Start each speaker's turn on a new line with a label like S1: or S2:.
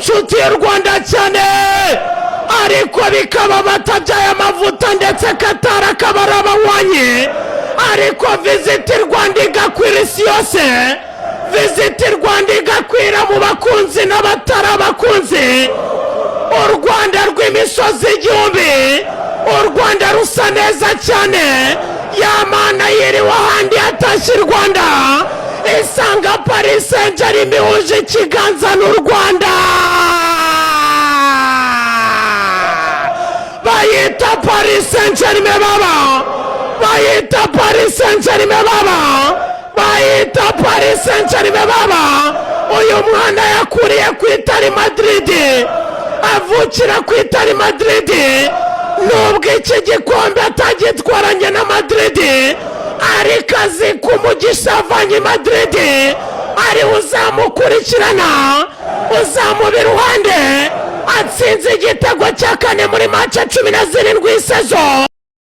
S1: inshuti y'u Rwanda cyane ariko bikaba batabyaye amavuta ndetse Katara akaba abawanye ariko Visit Rwanda igakwira isi yose Visit Rwanda igakwira mu bakunzi n'abatari abakunzi u Rwanda rw'imisozi igihumbi u Rwanda rusa neza cyane yamana yiriwe ahandi hatashye u Rwanda isanga Paris Saint-Germain ihuje ikiganza n'u Rwanda bayita Paris Saint-Germain baba bayita Paris Saint-Germain baba bayita Paris Saint-Germain baba uyu mwana yakuriye ku Itali Madrid avukira ku Itali Madrid nubwo iki gikombe atagitwaranye na Madrid ariko azi ko umugisha avanye Madrid ari uzamukurikirana uzamuba iruhande atsinze igitego cya 4 muri match 17 sezo.